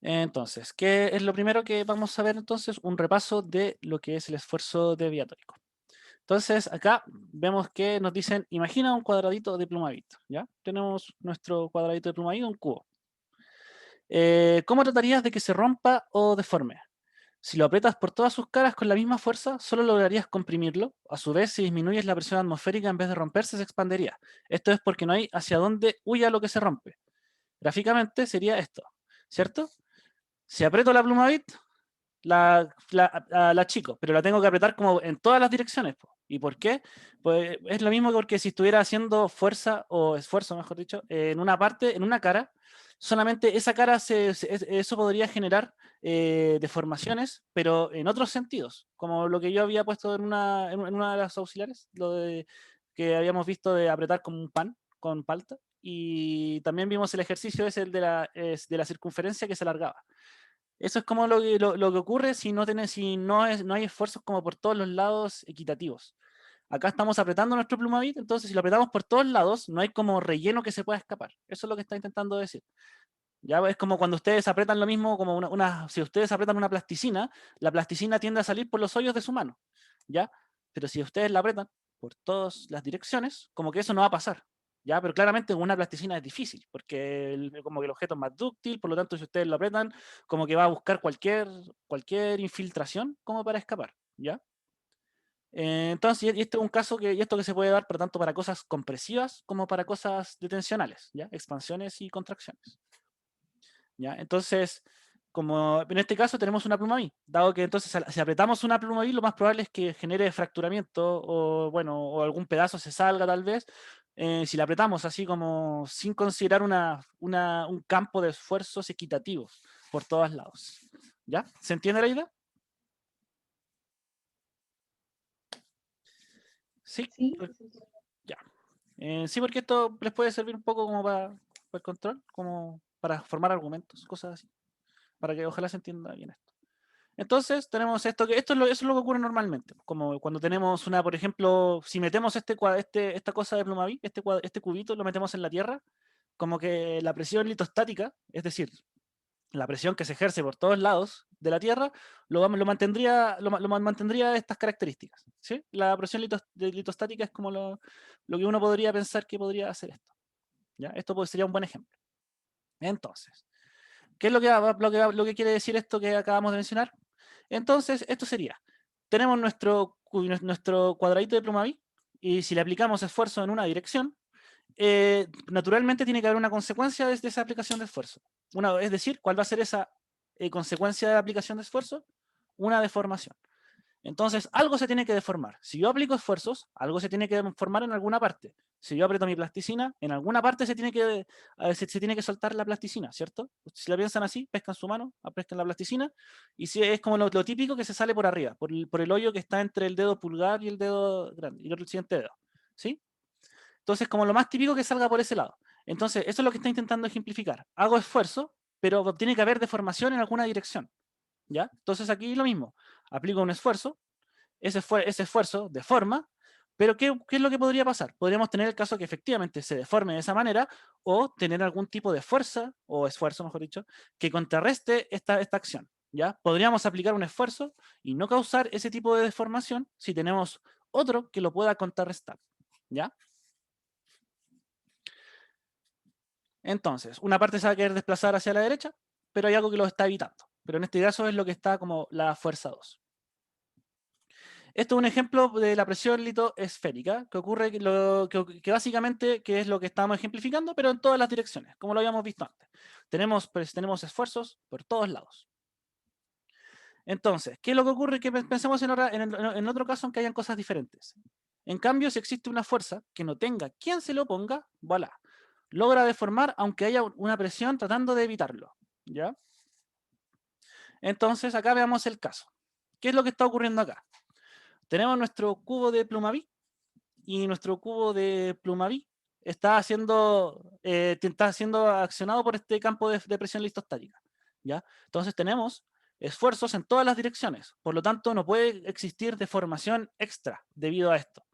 Entonces, ¿qué es lo primero que vamos a ver entonces? Un repaso de lo que es el esfuerzo deviatórico. Entonces, acá vemos que nos dicen, imagina un cuadradito de Plumavit, ¿ya? Tenemos nuestro cuadradito de Plumavit, un cubo. ¿Cómo tratarías de que se rompa o deforme? Si lo aprietas por todas sus caras con la misma fuerza, solo lograrías comprimirlo. A su vez, si disminuyes la presión atmosférica en vez de romperse, se expandiría. Esto es porque no hay hacia dónde huya lo que se rompe. Gráficamente sería esto, ¿cierto? Si aprieto la Plumavit, la achico, pero la tengo que apretar como en todas las direcciones, po. ¿Y por qué? Pues es lo mismo que porque si estuviera haciendo fuerza o esfuerzo, mejor dicho, en una parte, en una cara, solamente esa cara, eso podría generar deformaciones, pero en otros sentidos, como lo que yo había puesto en una de las auxiliares, lo de que habíamos visto de apretar como un pan con palta, y también vimos el ejercicio ese el de la circunferencia que se alargaba. Eso es como lo que ocurre si no hay esfuerzos como por todos los lados equitativos. Acá estamos apretando nuestro Plumavit, entonces si lo apretamos por todos lados, no hay como relleno que se pueda escapar. Eso es lo que está intentando decir. Ya es como cuando ustedes apretan lo mismo, como si ustedes apretan una plasticina, la plasticina tiende a salir por los hoyos de su mano, ¿ya? Pero si ustedes la apretan por todas las direcciones, como que eso no va a pasar, ¿ya? Pero claramente con una plasticina es difícil, porque como que el objeto es más dúctil, por lo tanto si ustedes lo apretan, como que va a buscar cualquier infiltración como para escapar, ¿ya? Entonces, y este es un caso y esto que se puede dar tanto para cosas compresivas como para cosas detencionales, ¿ya? Expansiones y contracciones. ¿Ya? Entonces, como en este caso tenemos una pluma I, dado que entonces si apretamos una pluma I, lo más probable es que genere fracturamiento o, bueno, o algún pedazo se salga tal vez. Si la apretamos así como sin considerar un campo de esfuerzos equitativos por todos lados. ¿Ya? ¿Se entiende la idea? Sí, Sí, pues, ya. Sí, porque esto les puede servir un poco como para el control, como para formar argumentos, cosas así, para que ojalá se entienda bien esto. Entonces tenemos eso es lo que ocurre normalmente, como cuando tenemos por ejemplo, si metemos esta cosa de Plumavit, este cubito, lo metemos en la Tierra, como que la presión litostática, es decir, la presión que se ejerce por todos lados de la Tierra, mantendría estas características, ¿sí? La presión litostática es como lo que uno podría pensar que podría hacer esto, ¿ya? Esto sería un buen ejemplo. Entonces, ¿qué es lo que quiere decir esto que acabamos de mencionar? Entonces, esto sería, tenemos nuestro cuadradito de Plumavit y si le aplicamos esfuerzo en una dirección, naturalmente tiene que haber una consecuencia de esa aplicación de esfuerzo. Es decir, ¿cuál va a ser esa consecuencia de la aplicación de esfuerzo? Una deformación. Entonces, algo se tiene que deformar. Si yo aplico esfuerzos, algo se tiene que deformar en alguna parte. Si yo aprieto mi plasticina, en alguna parte se tiene que soltar la plasticina, ¿cierto? Si la piensan así, pescan su mano, pescan la plasticina, y si es como lo típico que se sale por arriba, por el hoyo que está entre el dedo pulgar y el dedo grande, y el siguiente dedo, ¿sí? Entonces, como lo más típico que salga por ese lado. Entonces, eso es lo que está intentando ejemplificar. Hago esfuerzo, pero tiene que haber deformación en alguna dirección, ¿ya? Entonces, aquí lo mismo. Aplico un esfuerzo, ese esfuerzo deforma, pero ¿qué es lo que podría pasar? Podríamos tener el caso que efectivamente se deforme de esa manera o tener algún tipo de fuerza, o esfuerzo, mejor dicho, que contrarreste esta acción. ¿Ya? Podríamos aplicar un esfuerzo y no causar ese tipo de deformación si tenemos otro que lo pueda contrarrestar. ¿Ya? Entonces, una parte se va a querer desplazar hacia la derecha, pero hay algo que lo está evitando. Pero en este caso es lo que está como la fuerza 2. Esto es un ejemplo de la presión litoesférica, que ocurre que básicamente que es lo que estamos ejemplificando, pero en todas las direcciones, como lo habíamos visto antes. Tenemos esfuerzos por todos lados. Entonces, ¿qué es lo que ocurre? Que pensemos en otro caso en que hayan cosas diferentes. En cambio, si existe una fuerza que no tenga quien se lo ponga, voilà, logra deformar aunque haya una presión tratando de evitarlo. ¿Ya? Entonces, acá veamos el caso. ¿Qué es lo que está ocurriendo acá? Tenemos nuestro cubo de Plumavit y nuestro cubo de Plumavit está siendo accionado por este campo de presión listostática. ¿Ya? Entonces tenemos esfuerzos en todas las direcciones, por lo tanto no puede existir deformación extra debido a esto,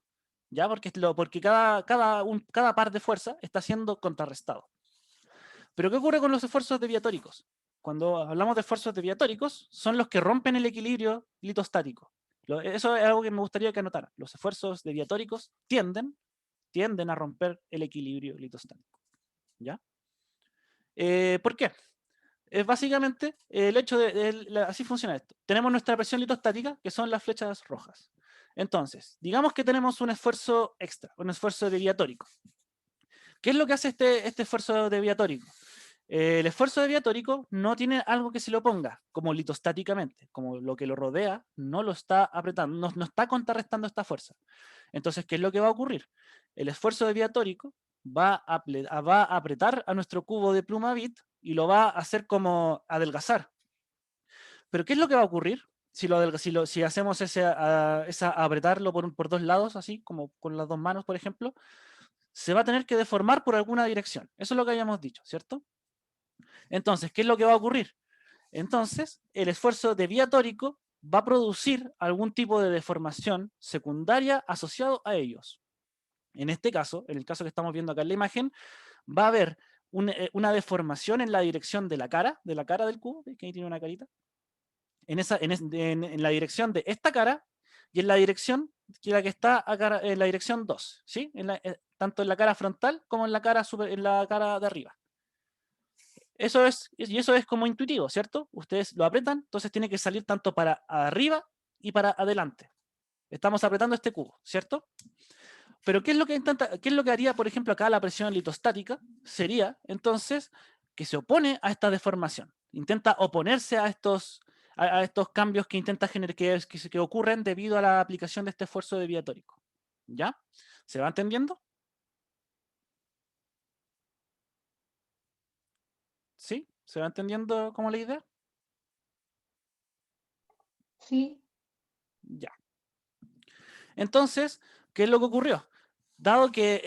¿ya? Porque cada par de fuerza está siendo contrarrestado. Pero ¿qué ocurre con los esfuerzos deviatóricos? cuando hablamos de esfuerzos deviatóricos, son los que rompen el equilibrio litostático. Eso es algo que me gustaría que anotaran. Los esfuerzos deviatóricos tienden a romper el equilibrio litostático. ¿Ya? ¿Por qué? Es básicamente el hecho así funciona esto. Tenemos nuestra presión litostática, que son las flechas rojas. Entonces, digamos que tenemos un esfuerzo extra, un esfuerzo deviatórico. ¿Qué es lo que hace este esfuerzo deviatórico? El esfuerzo deviatórico no tiene algo que se lo oponga, como litostáticamente, como lo que lo rodea no lo está apretando, no está contrarrestando esta fuerza. Entonces, ¿qué es lo que va a ocurrir? El esfuerzo deviatórico va a apretar a nuestro cubo de Plumavit y lo va a hacer como adelgazar. Pero ¿qué es lo que va a ocurrir si hacemos apretarlo por dos lados, así como con las dos manos, por ejemplo? Se va a tener que deformar por alguna dirección. Eso es lo que habíamos dicho, ¿cierto? Entonces, ¿qué es lo que va a ocurrir? Entonces, el esfuerzo deviatórico va a producir algún tipo de deformación secundaria asociado a ellos. En este caso, en el caso que estamos viendo acá en la imagen, va a haber una deformación en la dirección de la cara del cubo, que ahí tiene una carita, en la dirección de esta cara y en la dirección que está acá, en la dirección 2, ¿sí? Tanto en la cara frontal como en la cara de arriba. Eso es como intuitivo, ¿cierto? Ustedes lo apretan, entonces tiene que salir tanto para arriba y para adelante. Estamos apretando este cubo, ¿cierto? Pero ¿qué es lo que haría, por ejemplo, acá la presión litostática? Sería, entonces, que se opone a esta deformación. Intenta oponerse a estos cambios que intenta generar, que ocurren debido a la aplicación de este esfuerzo deviatórico. ¿Ya? ¿Se va entendiendo? ¿Sí? ¿Se va entendiendo como la idea? Sí. Ya. Entonces, ¿qué es lo que ocurrió? Dado que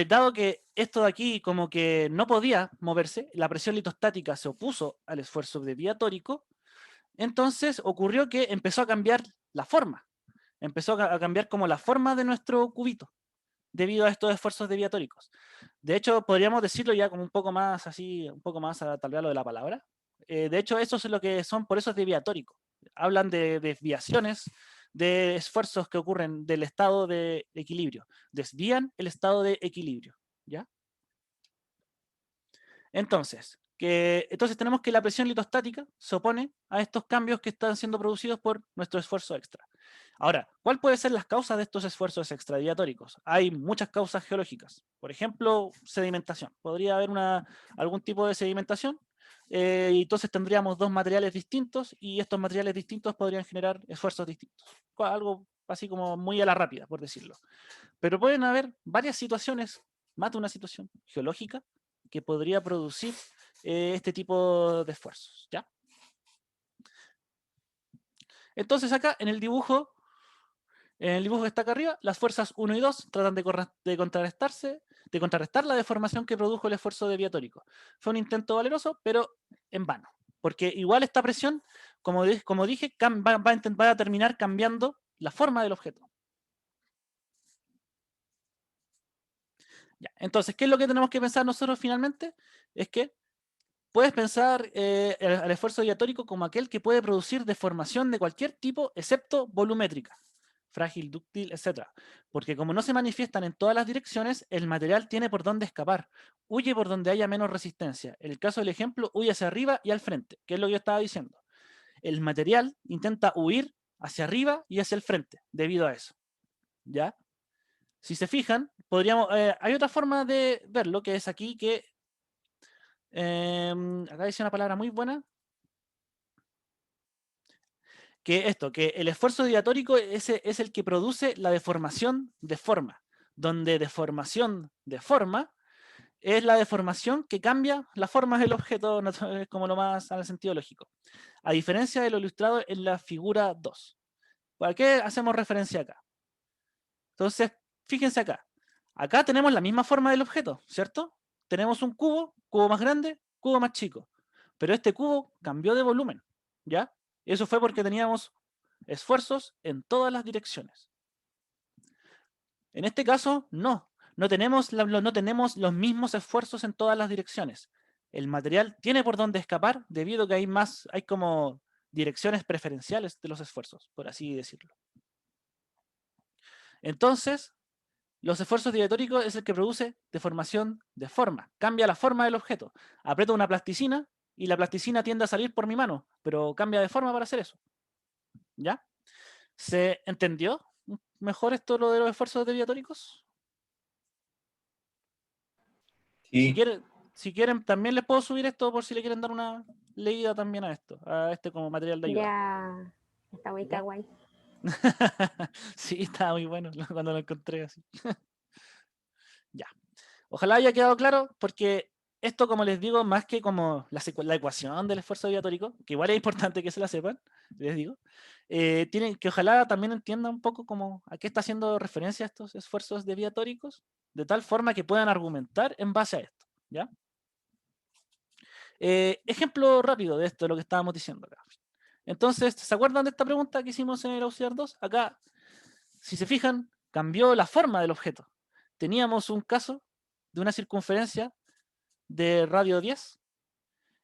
dado que esto de aquí como que no podía moverse, la presión litostática se opuso al esfuerzo deviatórico, entonces ocurrió que empezó a cambiar la forma, empezó a cambiar como la forma de nuestro cubito, debido a estos esfuerzos deviatóricos. De hecho, podríamos decirlo ya como un poco más así, un poco más a tal vez lo de la palabra. De hecho, eso es lo que son, por eso es deviatórico. Hablan de desviaciones de esfuerzos que ocurren del estado de equilibrio. Desvían el estado de equilibrio, ¿ya? Entonces tenemos que la presión litostática se opone a estos cambios que están siendo producidos por nuestro esfuerzo extra. Ahora, ¿cuál puede ser las causas de estos esfuerzos extradiatóricos? Hay muchas causas geológicas. Por ejemplo, sedimentación. Podría haber algún tipo de sedimentación y entonces tendríamos dos materiales distintos y estos materiales distintos podrían generar esfuerzos distintos. Algo así como muy a la rápida, por decirlo. Pero pueden haber varias situaciones, más de una situación geológica, que podría producir este tipo de esfuerzos, ¿ya? Entonces acá en el dibujo que está acá arriba, las fuerzas 1 y 2 tratan de contrarrestar la deformación que produjo el esfuerzo deviatórico. Fue un intento valeroso, pero en vano, porque igual esta presión, como dije, va a terminar cambiando la forma del objeto. Ya, entonces, ¿qué es lo que tenemos que pensar nosotros finalmente? Es que puedes pensar al esfuerzo diatórico como aquel que puede producir deformación de cualquier tipo, excepto volumétrica, frágil, dúctil, etc. Porque como no se manifiestan en todas las direcciones, el material tiene por dónde escapar. Huye por donde haya menos resistencia. En el caso del ejemplo, huye hacia arriba y al frente, que es lo que yo estaba diciendo. El material intenta huir hacia arriba y hacia el frente, debido a eso. ¿Ya? Si se fijan, hay otra forma de verlo, que es aquí que acá dice una palabra muy buena, que el esfuerzo diatórico es el que produce la deformación de forma, donde deformación de forma es la deformación que cambia la forma del objeto, es como lo más al sentido lógico. A diferencia de lo ilustrado en la figura 2. ¿Para qué hacemos referencia acá? Entonces, fíjense acá. Acá tenemos la misma forma del objeto, ¿cierto? Tenemos un cubo más grande, cubo más chico. Pero este cubo cambió de volumen, ¿ya? Eso fue porque teníamos esfuerzos en todas las direcciones. En este caso, no tenemos los mismos esfuerzos en todas las direcciones. el material tiene por dónde escapar debido a que hay como direcciones preferenciales de los esfuerzos, por así decirlo. Entonces, los esfuerzos diatóricos es el que produce deformación de forma, cambia la forma del objeto. Aprieto una plasticina y la plasticina tiende a salir por mi mano, pero cambia de forma para hacer eso. ¿Ya? ¿Se entendió mejor esto lo de los esfuerzos deviatóricos? Si Sí, quieren, si quieren, también les puedo subir esto por si le quieren dar una leída también a esto, a este como material de ayuda. Ya, está muy ¿Ya? kawaii. Sí, estaba muy bueno cuando lo encontré así. Ya. Ojalá haya quedado claro, porque esto, como les digo, más que como la ecuación del esfuerzo deviatórico, que igual es importante que se la sepan, les digo, tienen que ojalá también entiendan un poco como a qué está haciendo referencia estos esfuerzos deviatóricos, de tal forma que puedan argumentar en base a esto. ¿Ya? Ejemplo rápido de esto, de lo que estábamos diciendo acá. Entonces, ¿se acuerdan de esta pregunta que hicimos en el auxiliar 2? Acá, si se fijan, cambió la forma del objeto. Teníamos un caso de una circunferencia de radio 10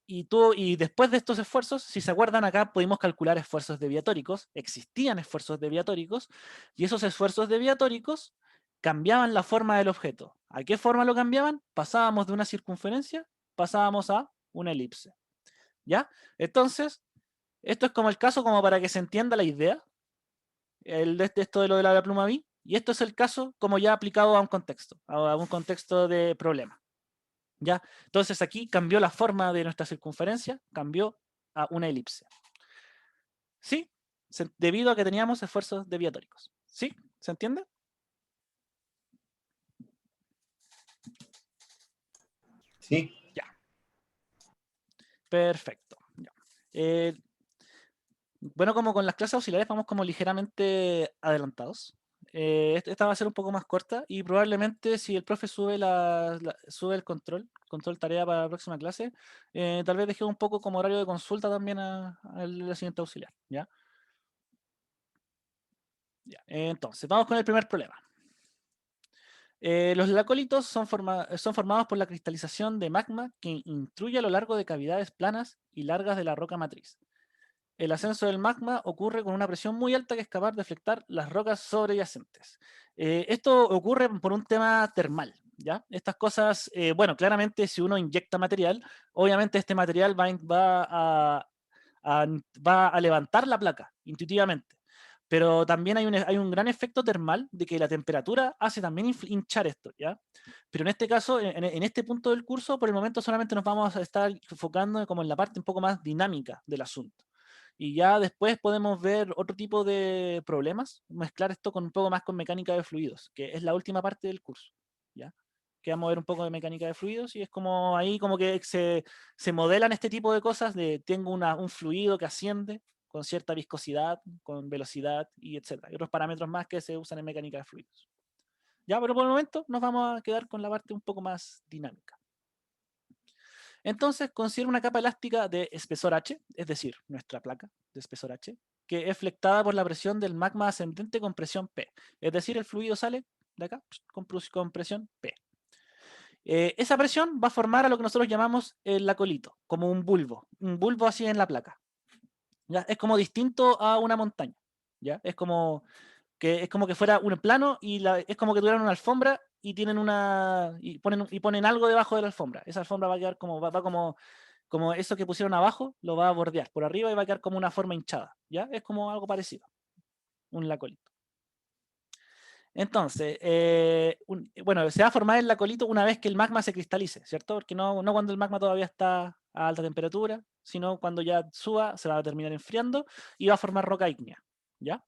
y después de estos esfuerzos, si se acuerdan acá, pudimos calcular esfuerzos deviatóricos, existían esfuerzos deviatóricos y esos esfuerzos deviatóricos cambiaban la forma del objeto. ¿A qué forma lo cambiaban? Pasábamos de una circunferencia, pasábamos a una elipse. ¿Ya? Entonces, esto es como el caso como para que se entienda la idea, esto de lo de la pluma B, y esto es el caso como ya aplicado a un contexto de problema. ¿Ya? Entonces aquí cambió la forma de nuestra circunferencia, cambió a una elipse. ¿Sí? Debido a que teníamos esfuerzos deviatóricos. ¿Sí? ¿Se entiende? sí. Ya. Perfecto. Ya. Bueno, como con las clases auxiliares vamos como ligeramente adelantados. Esta va a ser un poco más corta y probablemente si el profe sube, sube el control tarea para la próxima clase, tal vez deje un poco como horario de consulta también a la siguiente auxiliar. ¿Ya? Ya. Entonces, vamos con el primer problema. Los lacólitos son formados por la cristalización de magma que intruye a lo largo de cavidades planas y largas de la roca matriz. El ascenso del magma ocurre con una presión muy alta que es capaz de deflectar las rocas sobreyacentes. Esto ocurre por un tema termal, ¿ya? Estas cosas, bueno, claramente si uno inyecta material, obviamente este material va a levantar la placa intuitivamente. Pero también hay un gran efecto termal de que la temperatura hace también hinchar esto, ¿ya? Pero en este caso, en este punto del curso, por el momento solamente nos vamos a estar enfocando como en la parte un poco más dinámica del asunto. Y ya después podemos ver otro tipo de problemas, mezclar esto con un poco más con mecánica de fluidos, que es la última parte del curso, ¿ya? Que vamos a ver un poco de mecánica de fluidos y es como ahí como que se modelan este tipo de cosas de tengo un fluido que asciende con cierta viscosidad, con velocidad y etcétera. Y otros parámetros más que se usan en mecánica de fluidos. Ya, pero por el momento nos vamos a quedar con la parte un poco más dinámica. Entonces, considera una capa elástica de espesor H, es decir, nuestra placa de espesor H, que es flectada por la presión del magma ascendente con presión P. Es decir, el fluido sale de acá con presión P. Esa presión va a formar a lo que nosotros llamamos el lacolito, como un bulbo así en la placa. ¿Ya? Es como distinto a una montaña. ¿Ya? Es como que fuera un plano y es como que tuvieran una alfombra y tienen y ponen algo debajo de la alfombra. Esa alfombra va a quedar va como eso que pusieron abajo, lo va a bordear por arriba y va a quedar como una forma hinchada. ¿Ya? Es como algo parecido. Un lacolito. Entonces, bueno, se va a formar el lacolito una vez que el magma se cristalice, ¿cierto? Porque no cuando el magma todavía está a alta temperatura, sino cuando ya suba, se va a terminar enfriando y va a formar roca ígnea. ¿Ya?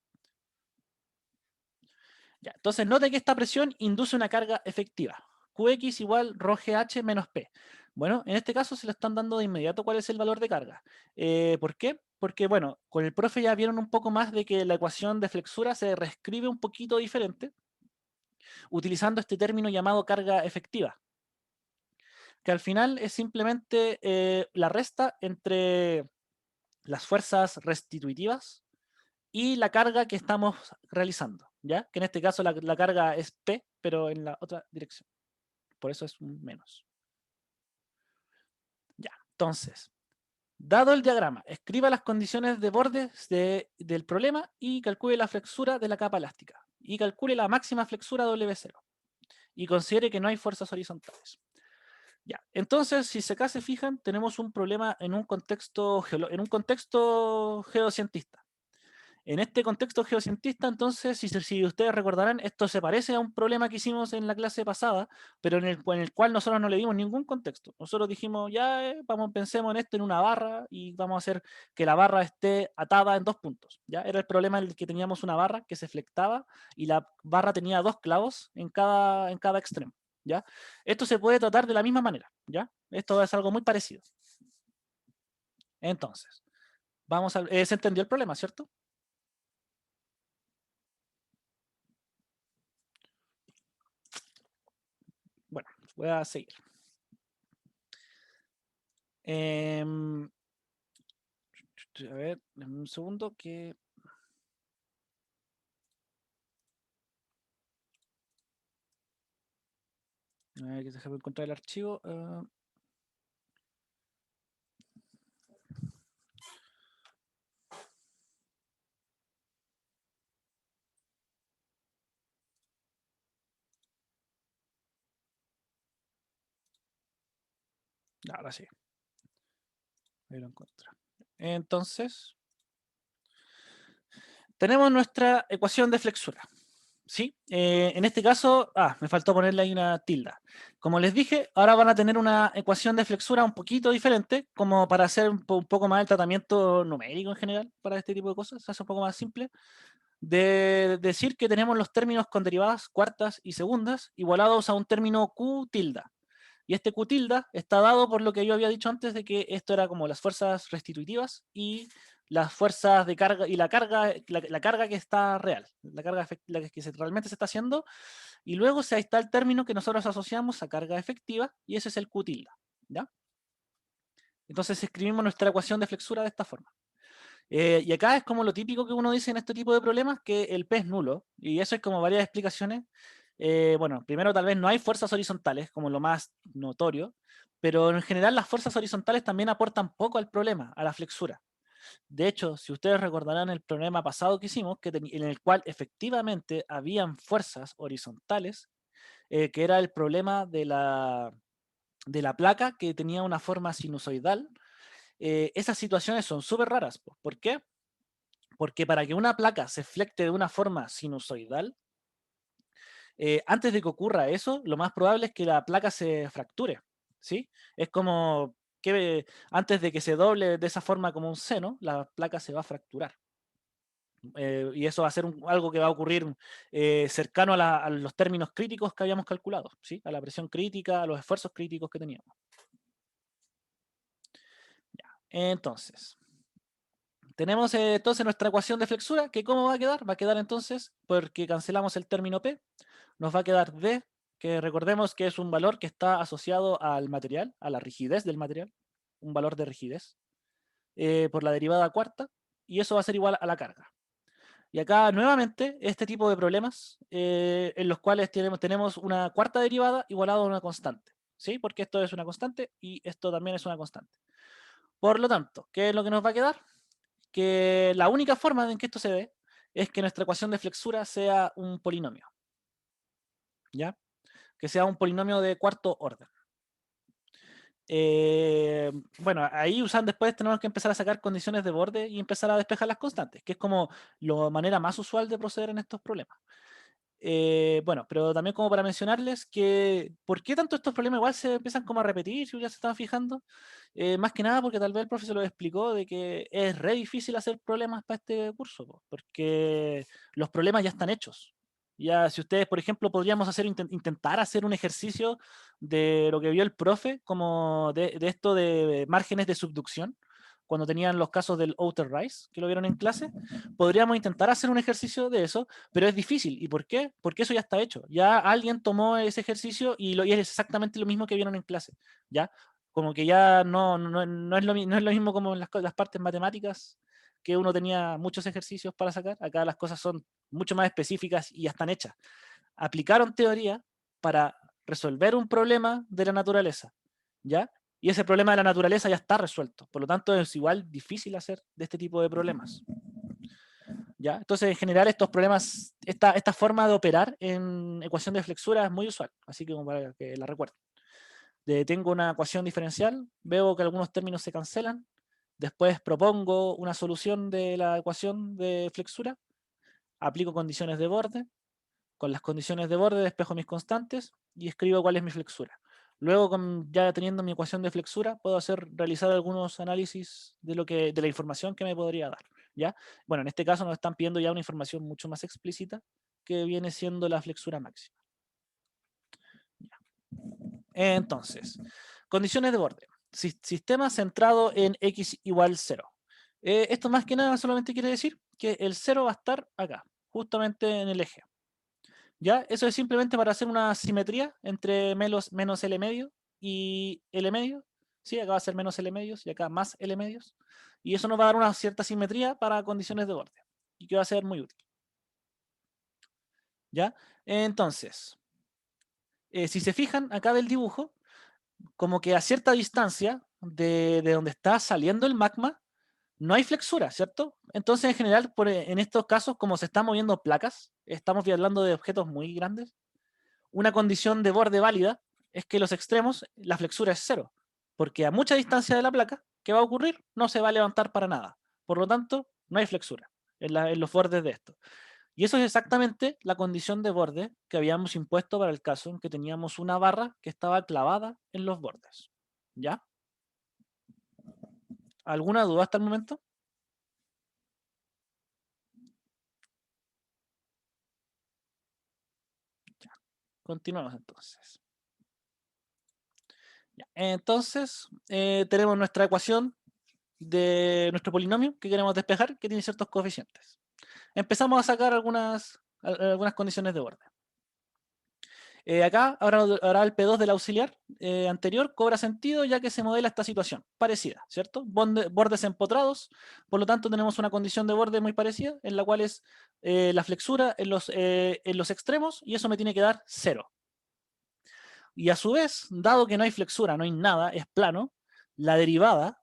Ya, entonces note que esta presión induce una carga efectiva. Qx igual ρgh menos P. Bueno, en este caso se le están dando de inmediato cuál es el valor de carga. ¿Por qué? Porque, bueno, con el profe ya vieron un poco más de que la ecuación de flexura se reescribe un poquito diferente, utilizando este término llamado carga efectiva, que al final es simplemente la resta entre las fuerzas restitutivas y la carga que estamos realizando, ¿ya? Que en este caso la carga es P, pero en la otra dirección. Por eso es un menos. Entonces, dado el diagrama, escriba las condiciones de bordes del problema y calcule la flexura de la capa elástica. Y calcule la máxima flexura W0. Y considere que no hay fuerzas horizontales. Ya, entonces, si acá se fijan, tenemos un problema en un contexto geocientista. En este contexto geocientista, entonces, si ustedes recordarán, esto se parece a un problema que hicimos en la clase pasada, pero en el cual nosotros no le dimos ningún contexto. Nosotros dijimos, ya, pensemos en esto en una barra y vamos a hacer que la barra esté atada en 2 puntos. ¿Ya? Era el problema en el que teníamos una barra que se flectaba y la barra tenía 2 clavos en cada extremo. ¿Ya? Esto se puede tratar de la misma manera. ¿Ya? Esto es algo muy parecido. Entonces, se entendió el problema, ¿cierto? Bueno, voy a seguir. A ver, un segundo que... A ver, que déjame encontrar el archivo. Ahora sí. Ahí lo encuentro. Entonces, tenemos nuestra ecuación de flexura. ¿Sí? En este caso, me faltó ponerle ahí una tilda. Como les dije, ahora van a tener una ecuación de flexura un poquito diferente, como para hacer un poco más el tratamiento numérico en general para este tipo de cosas. Se hace un poco más simple. De decir que tenemos los términos con derivadas cuartas y segundas igualados a un término Q tilda. Y este Q tilda está dado por lo que yo había dicho antes de que esto era como las fuerzas restitutivas y las fuerzas de carga y la carga que está real, la carga realmente se está haciendo, y luego ahí está el término que nosotros asociamos a carga efectiva y ese es el Q tilda. ¿Ya? Entonces escribimos nuestra ecuación de flexura de esta forma. Y acá es como lo típico que uno dice en este tipo de problemas, que el P es nulo, y eso es como varias explicaciones. Bueno, primero tal vez no hay fuerzas horizontales, como lo más notorio, pero en general las fuerzas horizontales también aportan poco al problema, a la flexura. De hecho, si ustedes recordarán el problema pasado que hicimos, en el cual efectivamente habían fuerzas horizontales, que era el problema de la placa que tenía una forma sinusoidal. Esas situaciones son súper raras. ¿Por qué? Porque para que una placa se flecte de una forma sinusoidal, antes de que ocurra eso, lo más probable es que la placa se fracture, ¿sí? Es como que antes de que se doble de esa forma como un seno, la placa se va a fracturar. Y eso va a ser algo que va a ocurrir cercano a los términos críticos que habíamos calculado, ¿sí? A la presión crítica, a los esfuerzos críticos que teníamos. Ya. Entonces, tenemos entonces nuestra ecuación de flexura, que ¿cómo va a quedar? Va a quedar entonces, porque cancelamos el término P, nos va a quedar D, que recordemos que es un valor que está asociado al material, a la rigidez del material, un valor de rigidez, por la derivada cuarta, y eso va a ser igual a la carga. Y acá nuevamente este tipo de problemas en los cuales tenemos una cuarta derivada igualada a una constante, ¿sí? Porque esto es una constante y esto también es una constante. Por lo tanto, ¿qué es lo que nos va a quedar? Que la única forma en que esto se dé es que nuestra ecuación de flexura sea un polinomio. ¿Ya? Que sea un polinomio de cuarto orden. Bueno, ahí después tenemos que empezar a sacar condiciones de borde y empezar a despejar las constantes, que es como la manera más usual de proceder en estos problemas. Bueno, pero también como para mencionarles que ¿por qué tanto estos problemas igual se empiezan como a repetir si ya se estaban fijando? Más que nada porque tal vez el profesor lo explicó de que es re difícil hacer problemas para este curso, porque los problemas ya están hechos. Ya, si ustedes, por ejemplo, podríamos intentar hacer un ejercicio de lo que vio el profe, como de esto de márgenes de subducción, cuando tenían los casos del outer rise, que lo vieron en clase, podríamos intentar hacer un ejercicio de eso, pero es difícil. ¿Y por qué? Porque eso ya está hecho. Ya alguien tomó ese ejercicio y es exactamente lo mismo que vieron en clase. ¿Ya? Como que ya no es lo mismo como en las partes matemáticas, que uno tenía muchos ejercicios para sacar. Acá las cosas son mucho más específicas y ya están hechas. Aplicaron teoría para resolver un problema de la naturaleza. ¿Ya? Y ese problema de la naturaleza ya está resuelto. Por lo tanto, es igual difícil hacer de este tipo de problemas. ¿Ya? Entonces, en general, estos problemas, esta forma de operar en ecuación de flexura es muy usual. Así que como para que la recuerden. Tengo una ecuación diferencial, veo que algunos términos se cancelan, después propongo una solución de la ecuación de flexura, aplico condiciones de borde, con las condiciones de borde despejo mis constantes y escribo cuál es mi flexura. Luego, ya teniendo mi ecuación de flexura, puedo realizar algunos análisis de la información que me podría dar. ¿Ya? Bueno, en este caso nos están pidiendo ya una información mucho más explícita que viene siendo la flexura máxima. ¿Ya? Entonces, condiciones de borde. Sistema centrado en x igual 0. Esto más que nada solamente quiere decir que el 0 va a estar acá, justamente en el eje. ¿Ya? Eso es simplemente para hacer una simetría entre menos L medio y L medio. Sí, acá va a ser menos L medios y acá más L medios. Y eso nos va a dar una cierta simetría para condiciones de borde. Y que va a ser muy útil. ¿Ya? Entonces, si se fijan acá del dibujo, como que a cierta distancia de donde está saliendo el magma, no hay flexura, ¿cierto? Entonces, en general, en estos casos, como se están moviendo placas, estamos hablando de objetos muy grandes, una condición de borde válida es que los extremos, la flexura es cero, porque a mucha distancia de la placa, ¿qué va a ocurrir? No se va a levantar para nada. Por lo tanto, no hay flexura en los bordes de esto. Y eso es exactamente la condición de borde que habíamos impuesto para el caso en que teníamos una barra que estaba clavada en los bordes. ¿Ya? ¿Alguna duda hasta el momento? Ya. Continuamos entonces. Ya. Entonces, tenemos nuestra ecuación de nuestro polinomio que queremos despejar, que tiene ciertos coeficientes. Empezamos a sacar algunas condiciones de borde. Acá, ahora el P2 del auxiliar anterior cobra sentido ya que se modela esta situación, parecida, ¿cierto? Bordes empotrados, por lo tanto tenemos una condición de borde muy parecida, en la cual es la flexura en los extremos, y eso me tiene que dar 0. Y a su vez, dado que no hay flexura, no hay nada, es plano, la derivada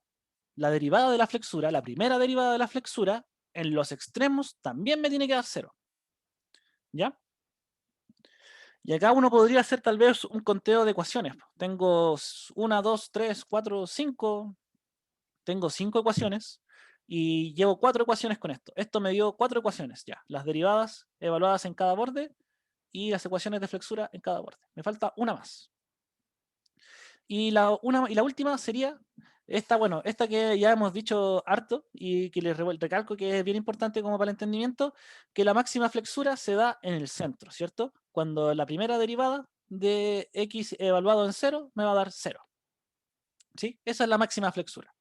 de la flexura, la primera derivada de la flexura, en los extremos también me tiene que dar 0. ¿Ya? Y acá uno podría hacer tal vez un conteo de ecuaciones. Tengo 1, 2, 3, 4, 5. Tengo 5 ecuaciones y llevo 4 ecuaciones con esto. Esto me dio 4 ecuaciones ya. Las derivadas evaluadas en cada borde y las ecuaciones de flexura en cada borde. Me falta una más. Y la última sería esta, bueno, esta que ya hemos dicho harto y que les recalco que es bien importante como para el entendimiento, que la máxima flexura se da en el centro, ¿cierto? Cuando la primera derivada de x evaluado en 0 me va a dar 0. ¿Sí? Esa es la máxima flexura.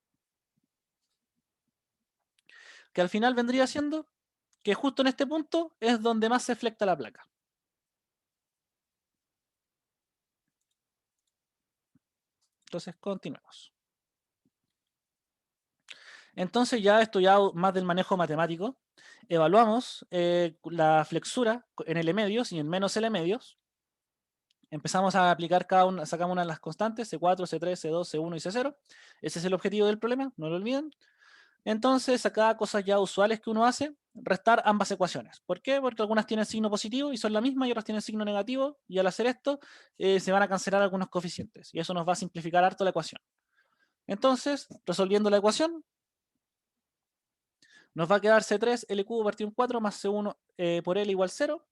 Que al final vendría siendo que justo en este punto es donde más se flecta la placa. Entonces, continuemos. Entonces, ya esto ya más del manejo matemático, evaluamos la flexura en L medios y en menos L medios. Empezamos a aplicar sacamos una de las constantes, C4, C3, C2, C1 y C0. Ese es el objetivo del problema, no lo olviden. Entonces, acá cosas ya usuales que uno hace, restar ambas ecuaciones. ¿Por qué? Porque algunas tienen signo positivo y son la misma y otras tienen signo negativo, y al hacer esto se van a cancelar algunos coeficientes, y eso nos va a simplificar harto la ecuación. Entonces, resolviendo la ecuación, nos va a quedar C3 L cubo partido en 4 más C1 por L igual 0,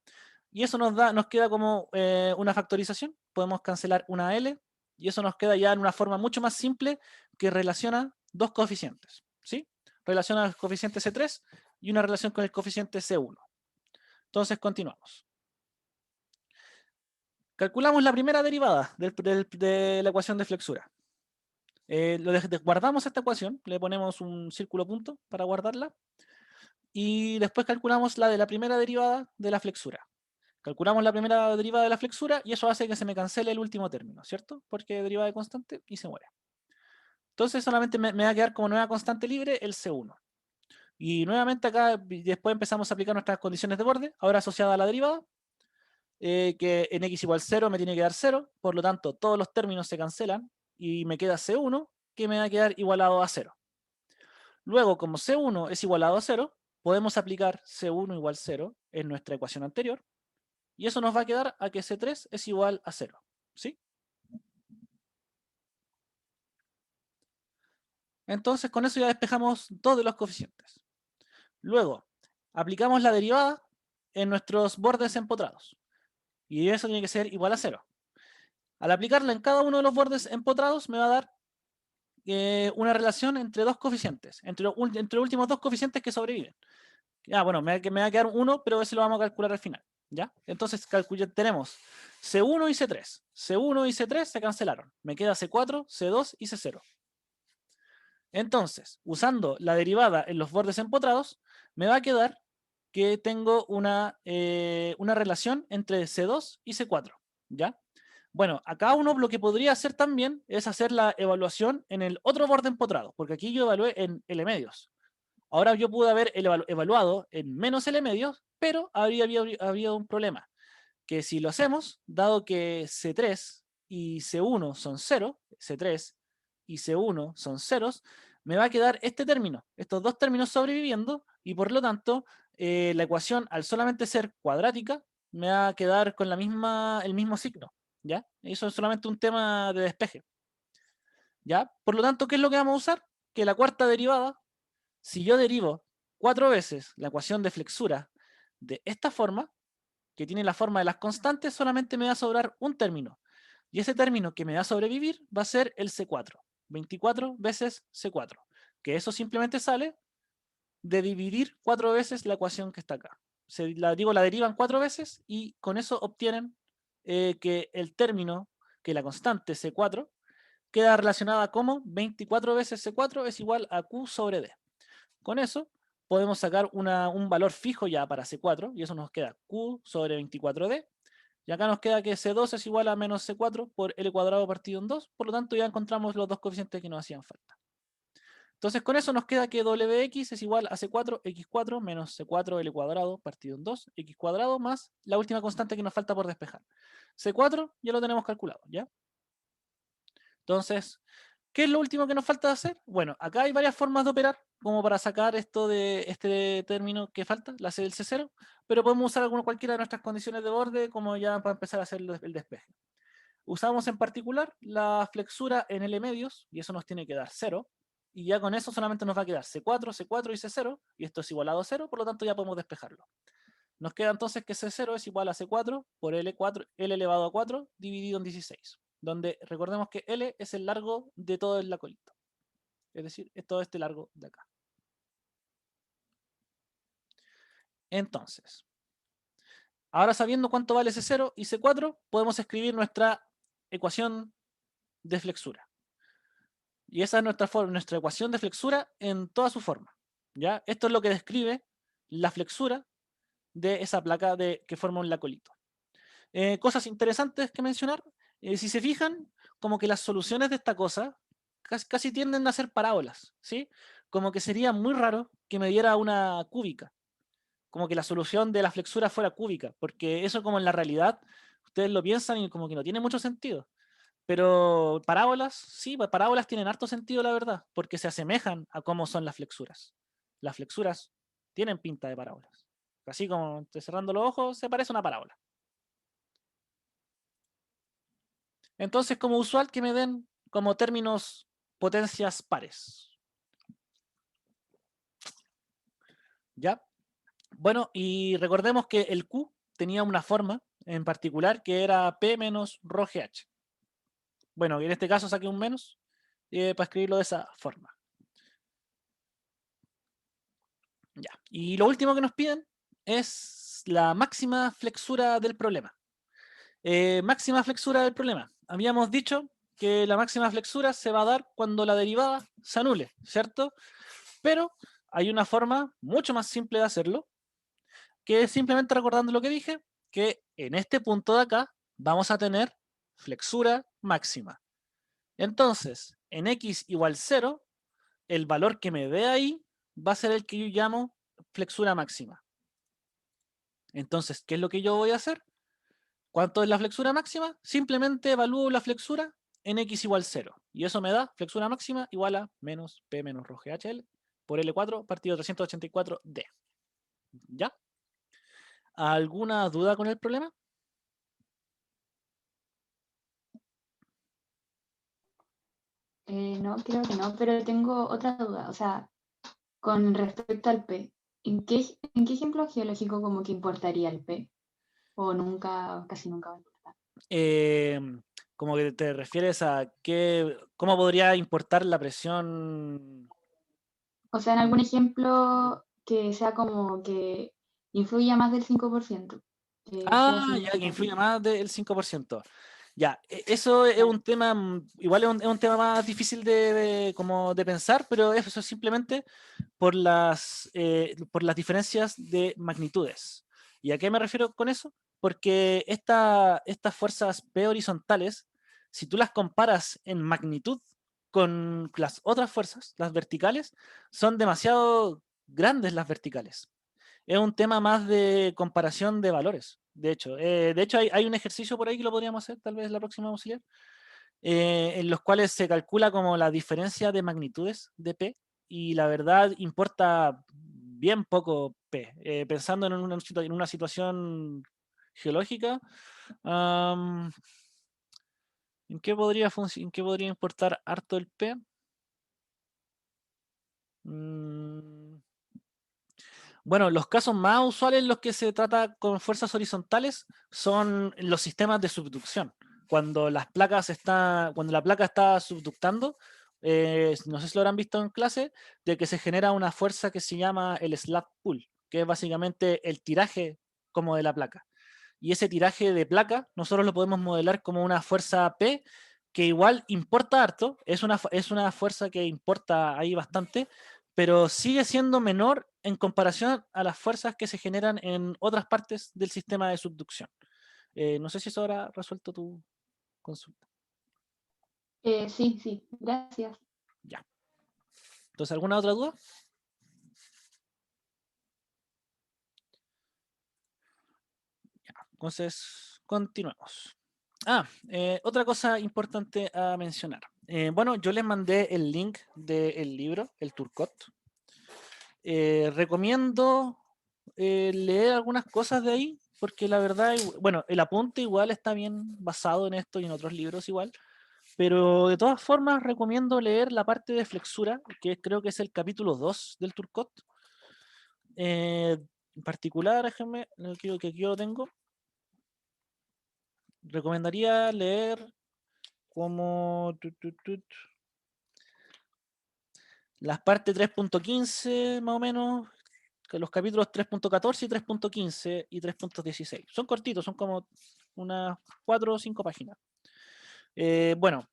y eso nos queda como una factorización. Podemos cancelar una L, y eso nos queda ya en una forma mucho más simple que relaciona dos coeficientes, ¿sí? Relaciona el coeficiente C3 y una relación con el coeficiente C1. Entonces, continuamos. Calculamos la primera derivada de la ecuación de flexura. Guardamos esta ecuación, le ponemos un círculo punto para guardarla, y después calculamos la de la primera derivada de la flexura. Calculamos la primera derivada de la flexura y eso hace que se me cancele el último término, ¿cierto? Porque deriva de constante y se muere. Entonces solamente me va a quedar como nueva constante libre el C1. Y nuevamente acá después empezamos a aplicar nuestras condiciones de borde, ahora asociada a la derivada, que en x igual 0 me tiene que dar 0, por lo tanto todos los términos se cancelan y me queda C1, que me va a quedar igualado a 0. Luego, como C1 es igualado a 0, podemos aplicar C1 igual 0 en nuestra ecuación anterior, y eso nos va a quedar a que C3 es igual a 0. ¿Sí? Entonces, con eso ya despejamos dos de los coeficientes. Luego, aplicamos la derivada en nuestros bordes empotrados. Y eso tiene que ser igual a 0. Al aplicarla en cada uno de los bordes empotrados, me va a dar una relación entre dos coeficientes, entre los últimos dos coeficientes que sobreviven. Bueno, me va a quedar 1, pero ese lo vamos a calcular al final. ¿Ya? Entonces tenemos C1 y C3. C1 y C3 se cancelaron. Me queda C4, C2 y C0. Entonces, usando la derivada en los bordes empotrados, me va a quedar que tengo una relación entre C2 y C4. ¿Ya? Bueno, acá uno lo que podría hacer también es hacer la evaluación en el otro borde empotrado, porque aquí yo evalué en L medios. Ahora yo pude haber evaluado en menos L medios, pero habría un problema, que si lo hacemos, dado que C3 y C1 son 0, C3 y C1 son ceros, me va a quedar este término, estos dos términos sobreviviendo, y por lo tanto, la ecuación, al solamente ser cuadrática, me va a quedar con el mismo signo. ¿Ya? Eso es solamente un tema de despeje. ¿Ya? Por lo tanto, ¿qué es lo que vamos a usar? Que la cuarta derivada, si yo derivo 4 veces la ecuación de flexura de esta forma, que tiene la forma de las constantes, solamente me va a sobrar un término. Y ese término que me va a sobrevivir va a ser el C4. 24 veces C4. Que eso simplemente sale de dividir 4 veces la ecuación que está acá. La derivan 4 veces y con eso obtienen que el término, que la constante C4, queda relacionada como 24 veces C4 es igual a Q sobre D. Con eso podemos sacar un valor fijo ya para C4 y eso nos queda Q sobre 24D. Y acá nos queda que C2 es igual a menos C4 por L cuadrado partido en 2. Por lo tanto ya encontramos los dos coeficientes que nos hacían falta. Entonces con eso nos queda que Wx es igual a C4 x4 menos C4 L cuadrado partido en 2 x cuadrado más la última constante que nos falta por despejar. C4 ya lo tenemos calculado, ¿ya? Entonces, ¿qué es lo último que nos falta hacer? Bueno, acá hay varias formas de operar, como para sacar esto de este término que falta, la C del C0, pero podemos usar cualquiera de nuestras condiciones de borde como ya para empezar a hacer el despeje. Usamos en particular la flexura en L medios, y eso nos tiene que dar 0, y ya con eso solamente nos va a quedar C4, C4 y C0, y esto es igualado a 0, por lo tanto ya podemos despejarlo. Nos queda entonces que C0 es igual a C4 por L4, L elevado a 4 dividido en 16, donde recordemos que L es el largo de todo el acolito. Es decir, es todo este largo de acá. Entonces, ahora sabiendo cuánto vale C0 y C4, podemos escribir nuestra ecuación de flexura. Y esa es nuestra ecuación de flexura en toda su forma. ¿Ya? Esto es lo que describe la flexura de esa placa que forma un lacolito. Cosas interesantes que mencionar. Si se fijan, como que las soluciones de esta cosa casi tienden a ser parábolas, ¿sí? Como que sería muy raro que me diera una cúbica, como que la solución de la flexura fuera cúbica, porque eso como en la realidad, ustedes lo piensan y como que no tiene mucho sentido. Pero parábolas, sí, parábolas tienen harto sentido, la verdad, porque se asemejan a cómo son las flexuras. Las flexuras tienen pinta de parábolas. Así como cerrando los ojos, se parece a una parábola. Entonces, como usual, que me den como términos potencias pares. ¿Ya? Bueno, y recordemos que el Q tenía una forma en particular que era P menos rho GH. Bueno, en este caso saqué un menos para escribirlo de esa forma. Ya. Y lo último que nos piden es la máxima flexura del problema. Máxima flexura del problema. Habíamos dicho que la máxima flexura se va a dar cuando la derivada se anule, ¿cierto? Pero hay una forma mucho más simple de hacerlo, que es simplemente recordando lo que dije, que en este punto de acá vamos a tener flexura máxima. Entonces, en x igual 0, el valor que me dé ahí va a ser el que yo llamo flexura máxima. Entonces, ¿qué es lo que yo voy a hacer? ¿Cuánto es la flexura máxima? Simplemente evalúo la flexura nx igual 0. Y eso me da flexura máxima igual a menos P menos rho GHL por L4 partido 384D. ¿Ya? ¿Alguna duda con el problema? No, creo que no, pero tengo otra duda. O sea, con respecto al P, ¿en qué ejemplo geológico como que importaría el P? O nunca, casi nunca va a importar. Eh, como que te refieres a cómo podría importar la presión. O sea, en algún ejemplo que sea como que influya más del 5%, que sea Ya que influye significativo. más del 5%. Ya, eso es Claro. un tema, igual es un tema más difícil como de pensar, pero eso es simplemente por las diferencias de magnitudes. ¿Y a qué me refiero con eso? Porque estas fuerzas P horizontales, si tú las comparas en magnitud con las otras fuerzas, las verticales, son demasiado grandes las verticales. Es un tema más de comparación de valores, de hecho. Hay un ejercicio por ahí que lo podríamos hacer, tal vez la próxima auxiliar, en los cuales se calcula como la diferencia de magnitudes de P y la verdad importa bien poco P. Pensando en una situación geológica, ¿en qué podría importar harto el P? Mm, Bueno, los casos más usuales en los que se trata con fuerzas horizontales son los sistemas de subducción. Cuando la placa está subductando, no sé si lo habrán visto en clase, de que se genera una fuerza que se llama el slap pull, que es básicamente el tiraje como de la placa. Y ese tiraje de placa nosotros lo podemos modelar como una fuerza P, que igual importa harto, es una fuerza que importa ahí bastante, pero sigue siendo menor en comparación a las fuerzas que se generan en otras partes del sistema de subducción. No sé si eso habrá resuelto tu consulta. Sí, sí, gracias. Ya. Entonces, ¿alguna otra duda? Ya. Entonces, continuemos. Otra cosa importante a mencionar. Bueno, yo les mandé el link del libro, el Turcot. Recomiendo leer algunas cosas de ahí, porque la verdad, bueno, el apunte igual está bien basado en esto y en otros libros igual, pero de todas formas recomiendo leer la parte de flexura, que creo que es el capítulo 2 del Turcot. En particular, déjenme, que aquí lo tengo. Recomendaría leer como las partes 3.15 más o menos, que los capítulos 3.14 y 3.15 y 3.16. Son cortitos, son como unas 4 o 5 páginas. Bueno,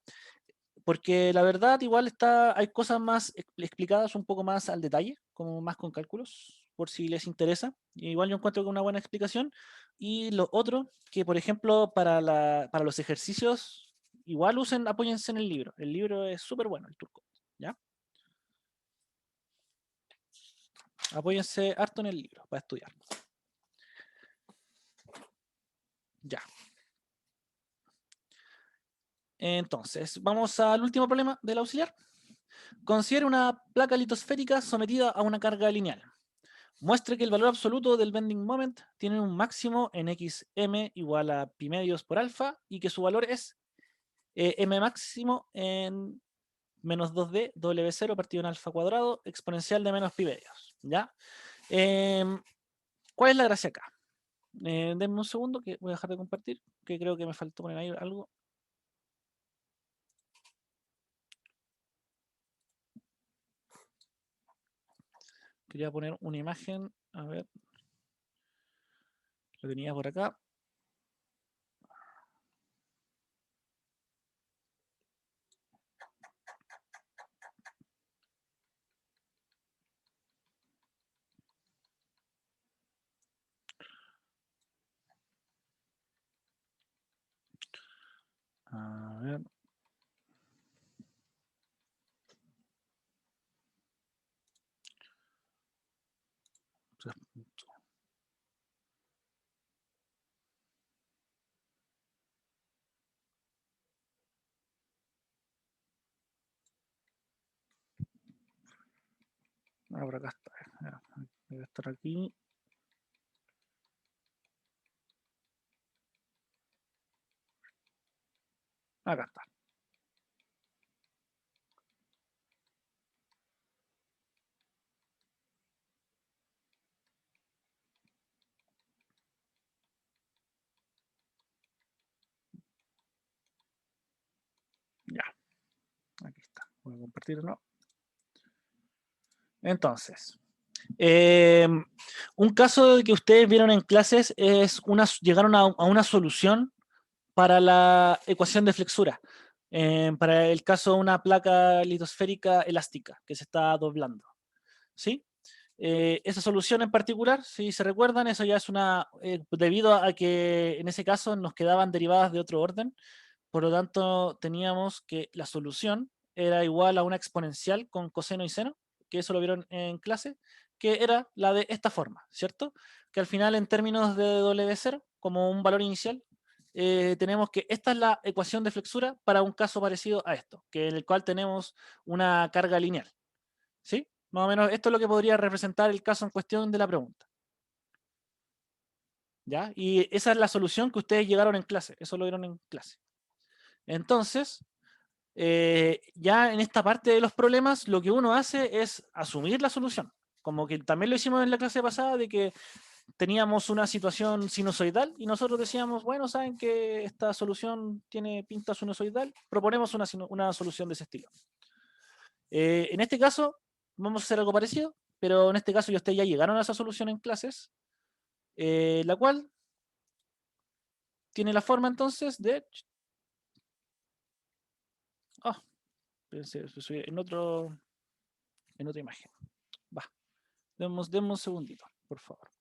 porque la verdad igual hay cosas más explicadas un poco más al detalle, como más con cálculos, por si les interesa. Igual yo encuentro que una buena explicación. Y lo otro, que por ejemplo para los ejercicios, igual apóyense en el libro. El libro es súper bueno, el turco. ¿Ya? Apóyense harto en el libro para estudiar. Ya. Entonces, vamos al último problema del auxiliar. Considere una placa litosférica sometida a una carga lineal. Muestre que el valor absoluto del bending moment tiene un máximo en xm igual a pi medios por alfa y que su valor es m máximo en menos 2d w0 partido en alfa cuadrado exponencial de menos pi medios. ¿Ya? ¿Cuál es la gracia acá? Denme un segundo que voy a dejar de compartir, que creo que me faltó poner ahí algo. Quería poner una imagen, a ver, lo tenía por acá. A ver. Por acá está. Debe estar aquí. Acá está. Ya. Aquí está. Voy a compartir, ¿no? Entonces, un caso que ustedes vieron en clases es llegaron a una solución para la ecuación de flexura, para el caso de una placa litosférica elástica que se está doblando. ¿Sí? Esa solución en particular, si se recuerdan, eso ya es debido a que en ese caso nos quedaban derivadas de otro orden, por lo tanto teníamos que la solución era igual a una exponencial con coseno y seno, que eso lo vieron en clase, que era la de esta forma, ¿cierto? Que al final en términos de W0, como un valor inicial, tenemos que esta es la ecuación de flexura para un caso parecido a esto, que en el cual tenemos una carga lineal, ¿sí? Más o menos esto es lo que podría representar el caso en cuestión de la pregunta. ¿Ya? Y esa es la solución que ustedes llegaron en clase, eso lo vieron en clase. Entonces, ya en esta parte de los problemas, lo que uno hace es asumir la solución. Como que también lo hicimos en la clase pasada, de que teníamos una situación sinusoidal y nosotros decíamos, bueno, saben que esta solución tiene pinta sinusoidal, proponemos una solución de ese estilo. En este caso, vamos a hacer algo parecido, pero en este caso ya ustedes ya llegaron a esa solución en clases, la cual tiene la forma entonces de... Ah, en otra imagen. Va, demos un segundito, por favor.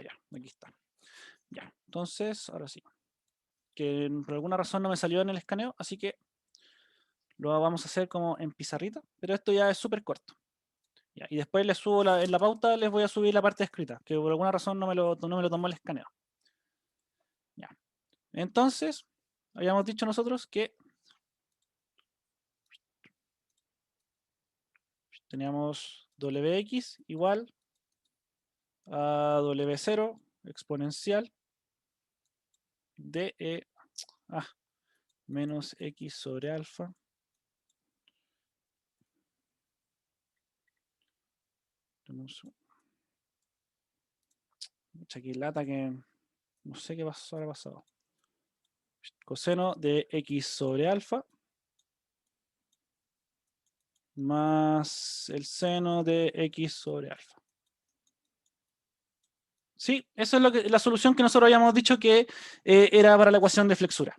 Ya, aquí está. Ya, entonces, ahora sí. Que por alguna razón no me salió en el escaneo, así que lo vamos a hacer como en pizarrita, pero esto ya es súper corto. Ya, y después les subo en la pauta, les voy a subir la parte escrita, que por alguna razón no me lo tomó el escaneo. Ya. Entonces, habíamos dicho nosotros que teníamos Wx igual a W0 exponencial de menos x sobre alfa mucha aquí lata que no sé qué pasó, habrá pasado. Coseno de x sobre alfa más el seno de x sobre alfa. Sí, esa es la solución que nosotros habíamos dicho que era para la ecuación de flexura.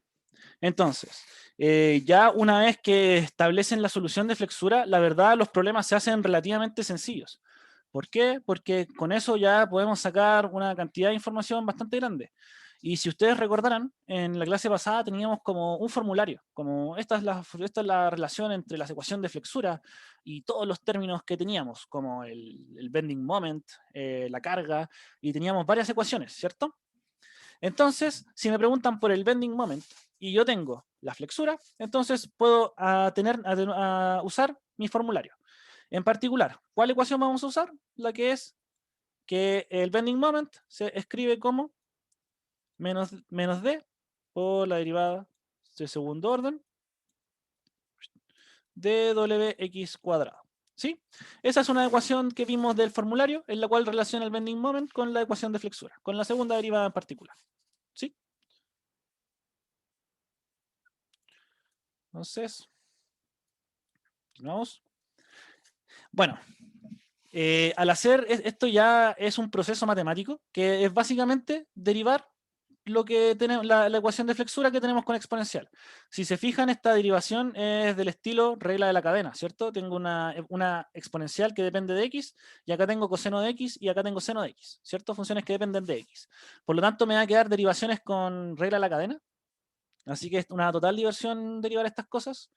Entonces, ya una vez que establecen la solución de flexura, la verdad los problemas se hacen relativamente sencillos. ¿Por qué? Porque con eso ya podemos sacar una cantidad de información bastante grande. Y si ustedes recordarán, en la clase pasada teníamos como un formulario, como esta es la relación entre la ecuación de flexura y todos los términos que teníamos, como el bending moment, la carga, y teníamos varias ecuaciones, ¿cierto? Entonces, si me preguntan por el bending moment y yo tengo la flexura, entonces puedo usar mi formulario. En particular, ¿cuál ecuación vamos a usar? La que es que el bending moment se escribe como menos d por la derivada de segundo orden de wx cuadrado. ¿Sí? Esa es una ecuación que vimos del formulario, en la cual relaciona el bending moment con la ecuación de flexura, con la segunda derivada en particular. ¿Sí? Entonces, continuamos. Bueno, al hacer esto ya es un proceso matemático que es básicamente derivar lo que tenemos, la ecuación de flexura que tenemos con exponencial. Si se fijan, esta derivación es del estilo regla de la cadena, ¿cierto? Tengo una exponencial que depende de x, y acá tengo coseno de x, y acá tengo seno de x, ¿cierto? Funciones que dependen de x. Por lo tanto, me va a quedar derivaciones con regla de la cadena. Así que es una total diversión derivar estas cosas.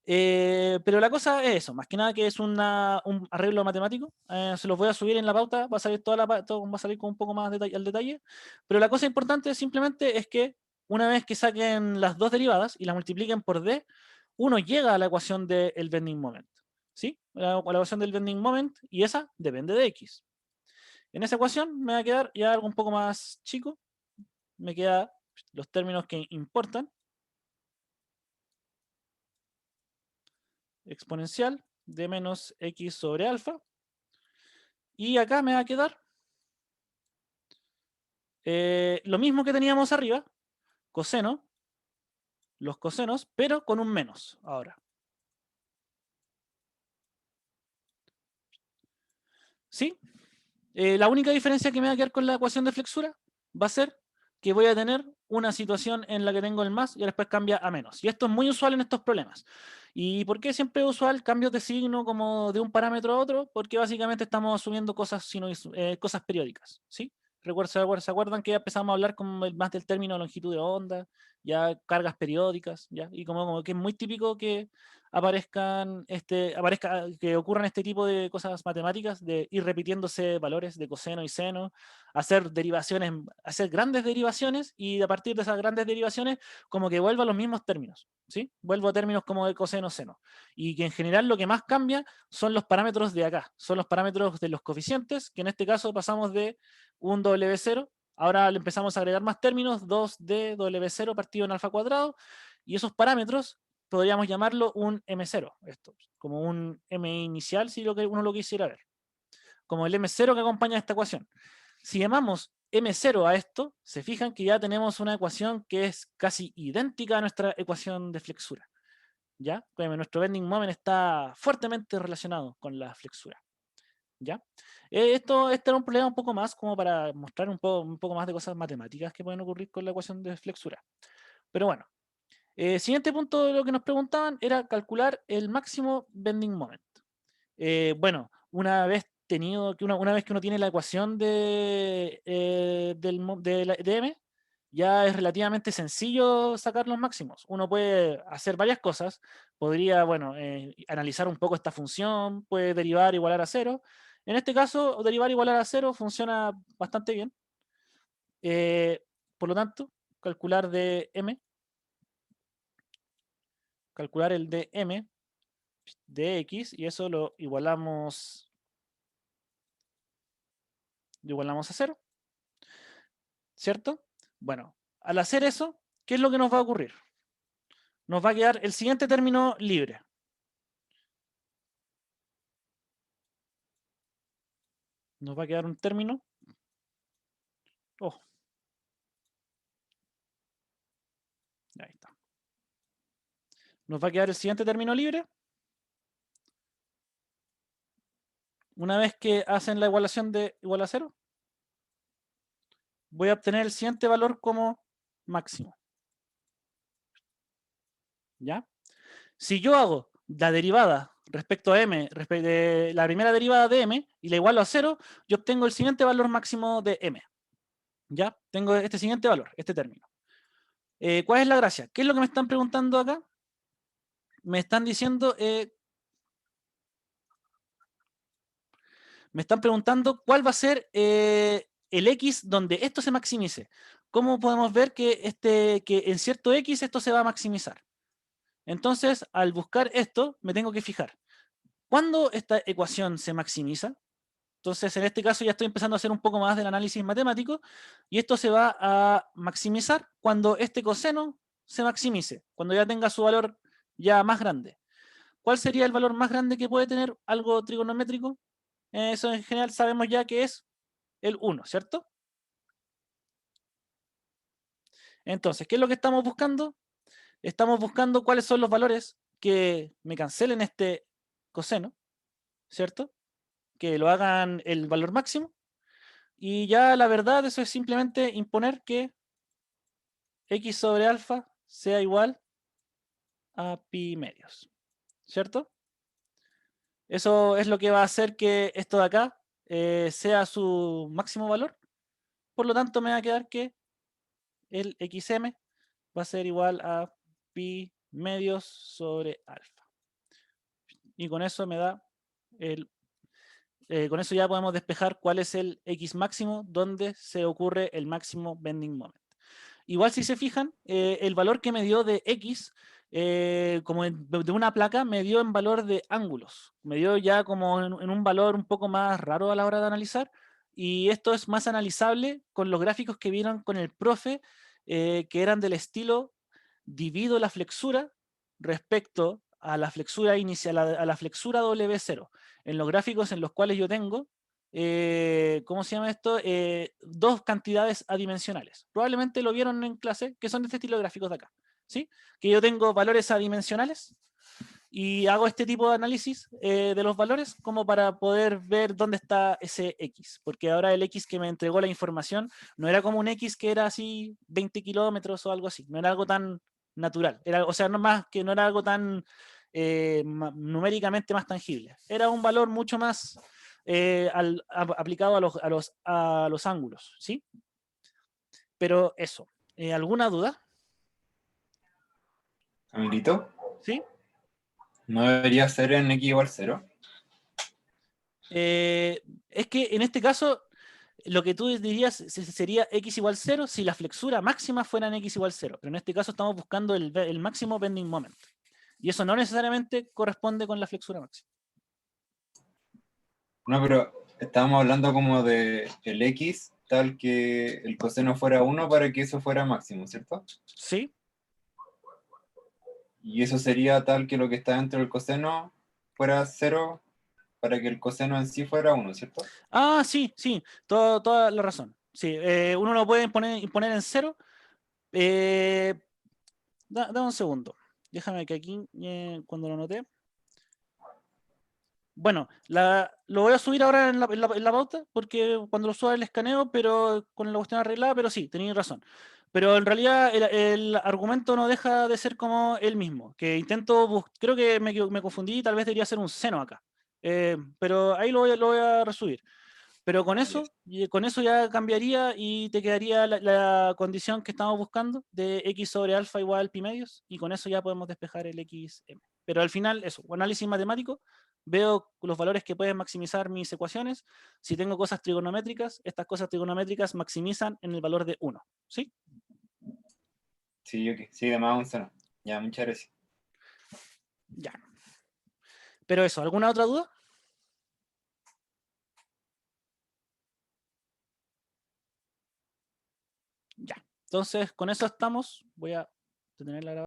Pero la cosa es eso, más que nada que es un arreglo matemático. Se los voy a subir en la pauta, va a salir va a salir con un poco más al detalle. Pero la cosa importante simplemente es que una vez que saquen las dos derivadas y las multipliquen por d, uno llega a la ecuación del bending moment. ¿Sí? La ecuación del bending moment, y esa depende de x. En esa ecuación me va a quedar ya algo un poco más chico. Me quedan los términos que importan. Exponencial de menos x sobre alfa. Y acá me va a quedar lo mismo que teníamos arriba, coseno, los cosenos, pero con un menos ahora. ¿Sí? La única diferencia que me va a quedar con la ecuación de flexura va a ser que voy a tener una situación en la que tengo el más y después cambia a menos. Y esto es muy usual en estos problemas. ¿Y por qué siempre es usual cambios de signo como de un parámetro a otro? Porque básicamente estamos asumiendo cosas, cosas periódicas. ¿Sí? ¿Se acuerdan que ya empezamos a hablar más del término longitud de onda, ya cargas periódicas, ya? Y como que es muy típico que que ocurran este tipo de cosas matemáticas, de ir repitiéndose valores de coseno y seno, hacer derivaciones, hacer grandes derivaciones, y a partir de esas grandes derivaciones como que vuelvo a los mismos términos, ¿sí? Vuelvo a términos como de coseno, seno. Y que en general lo que más cambia son los parámetros de acá, son los parámetros de los coeficientes, que en este caso pasamos de un W0, ahora le empezamos a agregar más términos, 2D W0 partido en alfa cuadrado, y esos parámetros podríamos llamarlo un M0, esto, como un M inicial si uno lo quisiera ver, como el M0 que acompaña esta ecuación. Si llamamos M0 a esto, se fijan que ya tenemos una ecuación que es casi idéntica a nuestra ecuación de flexura. ¿Ya? Nuestro bending moment está fuertemente relacionado con la flexura. ¿Ya? Este era un problema un poco más como para mostrar un poco más de cosas matemáticas que pueden ocurrir con la ecuación de flexura. Pero bueno, siguiente punto de lo que nos preguntaban era calcular el máximo bending moment. Bueno, una vez una vez que uno tiene la ecuación de M, ya es relativamente sencillo sacar los máximos. Uno puede hacer varias cosas. Podría, bueno, analizar un poco esta función, puede derivar igualar a cero. En este caso, derivar igualar a cero funciona bastante bien. Por lo tanto, calcular de M, calcular el de M de X, y eso lo igualamos a cero, ¿cierto? Bueno, al hacer eso, ¿qué es lo que nos va a ocurrir? Nos va a quedar el siguiente término libre. Nos va a quedar un término. Oh. Ahí está. Nos va a quedar el siguiente término libre. Una vez que hacen la igualación de igual a cero, voy a obtener el siguiente valor como máximo. ¿Ya? Si yo hago la derivada respecto a m, la primera derivada de m, y la igualo a cero, yo obtengo el siguiente valor máximo de m. ¿Ya? Tengo este siguiente valor, este término. ¿Cuál es la gracia? ¿Qué es lo que me están preguntando acá? Me están diciendo, me están preguntando cuál va a ser el x donde esto se maximice. ¿Cómo podemos ver que en cierto x esto se va a maximizar? Entonces, al buscar esto, me tengo que fijar. ¿Cuándo esta ecuación se maximiza? Entonces, en este caso ya estoy empezando a hacer un poco más del análisis matemático, y esto se va a maximizar cuando este coseno se maximice, cuando ya tenga su valor ya más grande. ¿Cuál sería el valor más grande que puede tener algo trigonométrico? Eso en general sabemos ya que es el 1, ¿cierto? Entonces, ¿qué es lo que estamos buscando? Estamos buscando cuáles son los valores que me cancelen este coseno, ¿cierto? Que lo hagan el valor máximo. Y ya la verdad, eso es simplemente imponer que X sobre alfa sea igual a pi medios, ¿cierto? Eso es lo que va a hacer que esto de acá sea su máximo valor. Por lo tanto, me va a quedar que el xm va a ser igual a pi medios sobre alfa. Y con eso me da con eso ya podemos despejar cuál es el x máximo donde se ocurre el máximo bending moment. Igual si se fijan, el valor que me dio de x, como de una placa, me dio en valor de ángulos. Me dio ya como en un valor un poco más raro a la hora de analizar. Y esto es más analizable con los gráficos que vieron con el profe, que eran del estilo divido la flexura respecto a la flexura inicial, a la flexura W0. En los gráficos en los cuales yo tengo, ¿cómo se llama esto? Dos cantidades adimensionales. Probablemente lo vieron en clase, que son de este estilo de gráficos de acá. ¿Sí? Que yo tengo valores adimensionales y hago este tipo de análisis de los valores como para poder ver dónde está ese X. Porque ahora el X que me entregó la información no era como un X que era así 20 kilómetros o algo así. No era algo tan natural. Era, o sea, no, más, que no era algo tan numéricamente más tangible. Era un valor mucho más aplicado a los ángulos, ¿sí? Pero eso, ¿alguna duda? Amiguito, ¿Sí? ¿no debería ser en x igual 0? Es que en este caso, lo que tú dirías sería x igual 0 si la flexura máxima fuera en x igual 0. Pero en este caso estamos buscando el máximo bending moment. Y eso no necesariamente corresponde con la flexura máxima. No, pero estábamos hablando como de el x tal que el coseno fuera 1 para que eso fuera máximo, ¿cierto? ¿Sí? Y eso sería tal que lo que está dentro del coseno fuera 0 para que el coseno en sí fuera 1, ¿cierto? Ah, sí, sí, toda la razón. Sí, uno lo puede poner en 0. Da un segundo. Déjame que aquí, cuando lo anoté. Bueno, lo voy a subir ahora en la pauta, porque cuando lo suba el escaneo, pero con la cuestión arreglada, pero sí, tenéis razón. Pero en realidad el argumento no deja de ser como el mismo, que creo que me confundí, tal vez debería ser un seno acá. Pero ahí lo voy a resubir. Pero con eso ya cambiaría y te quedaría la condición que estamos buscando de x sobre alfa igual pi medios, y con eso ya podemos despejar el xm. Pero al final, eso, análisis matemático, veo los valores que pueden maximizar mis ecuaciones. Si tengo cosas trigonométricas, estas cosas trigonométricas maximizan en el valor de 1. ¿Sí? Sí, ok. Sí, además un seno. Ya, muchas gracias. Ya. Pero eso, ¿alguna otra duda? Ya. Entonces, con eso estamos. Voy a detener la grabación.